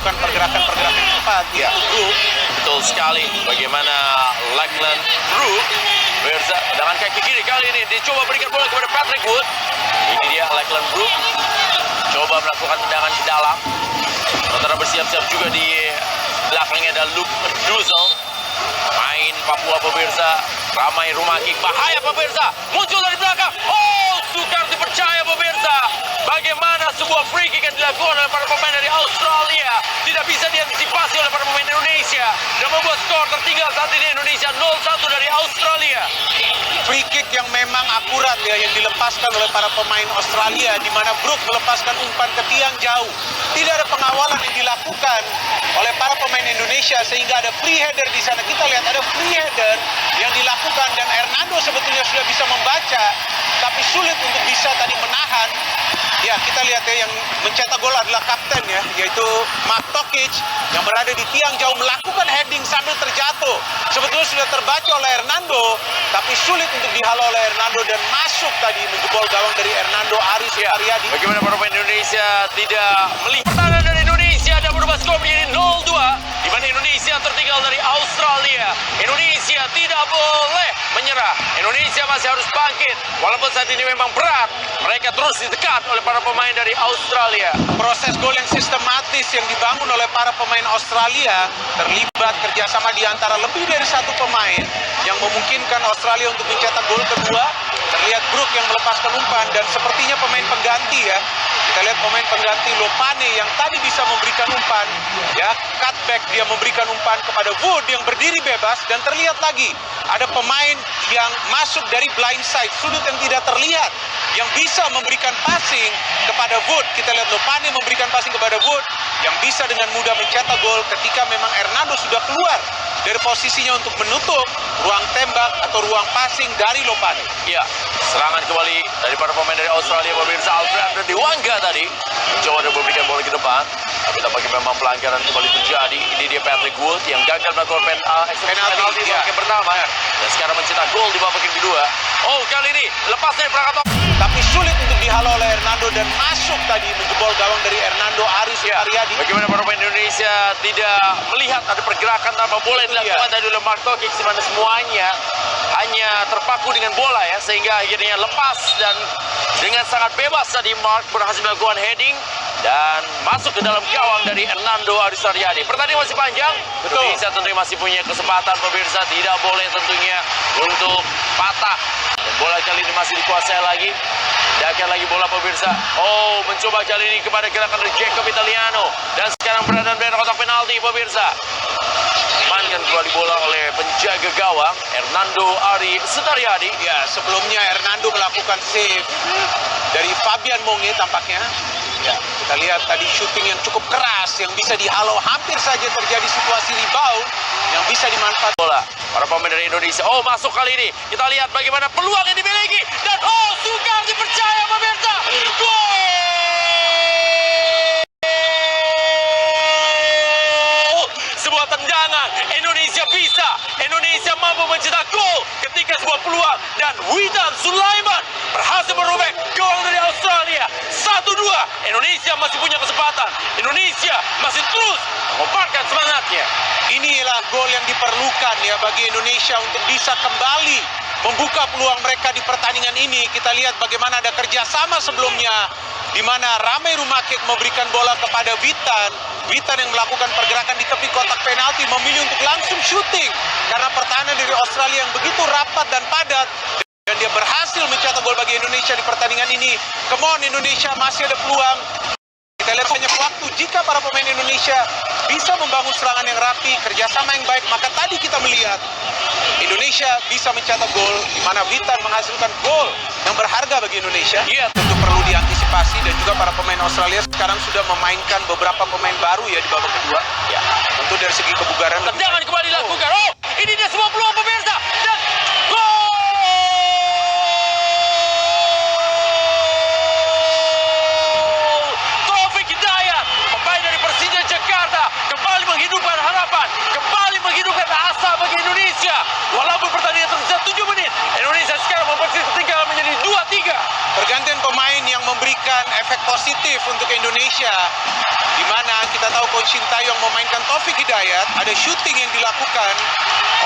melakukan pergerakan-pergerakan cepat di grup. Betul sekali. Bagaimana Lachlan Brook Mirza dengan kaki kiri kali ini dicoba berikan bola kepada Patrick Wood. Ini dia Lachlan Brook coba melakukan tendangan ke dalam. Sementara bersiap-siap juga di belakangnya ada Luke Duzel. Main Papua pemirsa, ramai rumah kick, bahaya pemirsa, muncul dari belakang. Oh, sukar dipercaya pemirsa. Bagaimana sebuah free kick yang dilakukan oleh para pemain dari Australia tidak bisa diantisipasi oleh para pemain Indonesia dan membuat skor tertinggal saat ini Indonesia 0-1 dari Australia. Free kick yang memang akurat ya, yang dilepaskan oleh para pemain Australia, di mana Brook melepaskan umpan ke tiang jauh. Tidak ada pengawalan yang dilakukan oleh para pemain Indonesia sehingga ada free header di sana. Kita lihat ada free header yang dilakukan dan Hernando sebetulnya sudah bisa membaca, tapi sulit untuk bisa tadi menahan. Ya, kita lihat ya, yang mencetak gol adalah kapten ya, yaitu Mark Tokic yang berada di tiang jauh melakukan heading sambil terjatuh. Sebetulnya sudah terbaca oleh Hernando, tapi sulit untuk dihalau oleh Hernando dan masuk tadi menjebol gawang dari Hernando Aris Aryadi. Bagaimana para pemain Indonesia tidak melihat pertahanan dari Indonesia dan berubah skor menjadi 0-2 di mana Indonesia tertinggal dari Australia. Indonesia tidak boleh menyerah. Indonesia masih harus bangkit walaupun saat ini memang berat. Mereka terus ditekan oleh para pemain dari Australia. Proses gol yang sistematis yang dibangun oleh para pemain Australia terlibat kerjasama di antara lebih dari satu pemain yang memungkinkan Australia untuk mencetak gol kedua. Terlihat Brook yang melepaskan umpan dan sepertinya pemain pengganti ya. Kita lihat pemain pengganti Lopane yang tadi bisa memberikan umpan ya, cutback dia memberikan umpan kepada Wood yang berdiri bebas dan terlihat lagi ada pemain yang masuk dari blind side, sudut yang tidak terlihat, yang bisa memberikan passing kepada Wood. Kita lihat Lopane memberikan passing kepada Wood yang bisa dengan mudah mencetak gol ketika memang Hernando sudah keluar dari posisinya untuk menutup ruang tembak atau ruang passing dari Lopane. Ya, serangan kembali dari para pemain dari Australia pemirsa. Alfredo Dewangga tadi mencoba untuk memberikan bola ke depan, tapi tampaknya memang pelanggaran kembali terjadi. Ini dia Patrick Wood yang gagal melakukan penalti di babak pertama dan sekarang mencetak gol di babak yang kedua. Oh, kali ini lepas dari perangkat tapi sulit untuk dihalau oleh Hernando dan masuk tadi menjebol gawang dari Hernando Aris Aryadi. Bagaimana para pemain Indonesia tidak melihat ada pergerakan tanpa bola yang dilakukan tadi oleh Mark Tokic, di mana semuanya hanya terpaku dengan bola ya, sehingga akhirnya lepas dan dengan sangat bebas tadi Mark berhasil melakukan heading dan masuk ke dalam gawang dari Hernando Aris Aryadi. Pertandingan masih panjang. Betul. Indonesia tentunya masih punya kesempatan pemirsa, tidak boleh tentunya untuk patah. Dan bola kali ini masih dikuasai lagi. Dakan lagi bola pemirsa. Oh, mencoba kali ini kepada gerakan dari Jacob Italiano. Dan sekarang berada di kotak penalti pemirsa. Diamankan kembali bola oleh penjaga gawang Hernando Aris Aryadi. Ya, sebelumnya Hernando melakukan save dari Fabian Monge tampaknya. Ya, kita lihat tadi shooting yang cukup keras yang bisa dihalau, hampir saja terjadi situasi rebound yang bisa dimanfaatkan bola. Para pemain dari Indonesia, oh masuk kali ini. Kita lihat bagaimana peluang yang dimiliki dan oh sukar dipercaya pemirsa. Gol! Sebuah tendangan, Indonesia bisa. Indonesia mampu mencetak gol ketika sebuah peluang dan Witan Sulaiman berhasil merobek gawang dari Australia. 1-2. Indonesia masih punya kesempatan. Indonesia masih terus mengobarkan semangatnya. Inilah gol yang diperlukan ya bagi Indonesia untuk bisa kembali membuka peluang mereka di pertandingan ini. Kita lihat bagaimana ada kerjasama sebelumnya, di mana Ramai Rumakik memberikan bola kepada Witan. Witan yang melakukan pergerakan di tepi kotak penalti memilih untuk langsung syuting karena pertahanan dari Australia yang begitu rapat dan padat. Dan dia berhasil mencetak gol bagi Indonesia di pertandingan ini. Come on Indonesia, masih ada peluang. Kita lihat banyak waktu jika para pemain Indonesia bisa membangun serangan yang rapi, kerjasama yang baik, maka tadi kita melihat Indonesia bisa mencetak gol, di mana Witan menghasilkan gol yang berharga bagi Indonesia. Iya, tentu perlu diantisipasi dan juga para pemain Australia sekarang sudah memainkan beberapa pemain baru ya di babak kedua. Ya, tentu dari segi kebugaran. Tendangan kembali dilakukan. Oh, ini dia semua peluang pemirsa dan gol! Taufik Hidayat, pemain dari Persija Jakarta, kembali menghidupkan harapan, kembali menghidupkan asa bagi Indonesia. Walaupun pertandingan tersisa 7 menit, Indonesia sekarang mempersih ketinggalan menjadi 2-3. Pergantian pemain yang memberikan memberikan efek positif untuk Indonesia, di mana kita tahu Coach Sintayong memainkan Taufik Hidayat, ada shooting yang dilakukan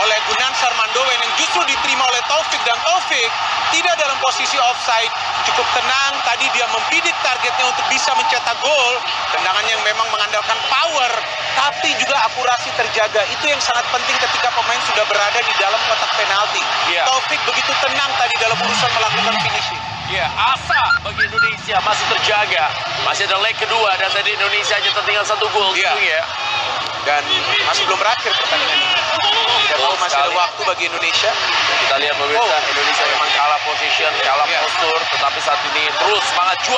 oleh Gunansar Mandowen yang justru diterima oleh Taufik, dan Taufik tidak dalam posisi offside, cukup tenang, tadi dia membidik targetnya untuk bisa mencetak gol, tendangan yang memang mengandalkan power, tapi juga akurasi terjaga, itu yang sangat penting ketika pemain sudah berada di dalam kotak penalti. Iya. Taufik begitu tenang tadi dalam urusan melakukan finishing. Ya, asa bagi Indonesia masih terjaga. Masih ada leg kedua dan tadi Indonesia hanya tertinggal 1 gol. Iya. Gitu ya. Dan masih belum berakhir pertandingan ini. Kita tahu masih ada waktu bagi Indonesia. Kita lihat pemirsa, Indonesia memang kalah position, kalah Iya. postur, tetapi saat ini terus semangat juang.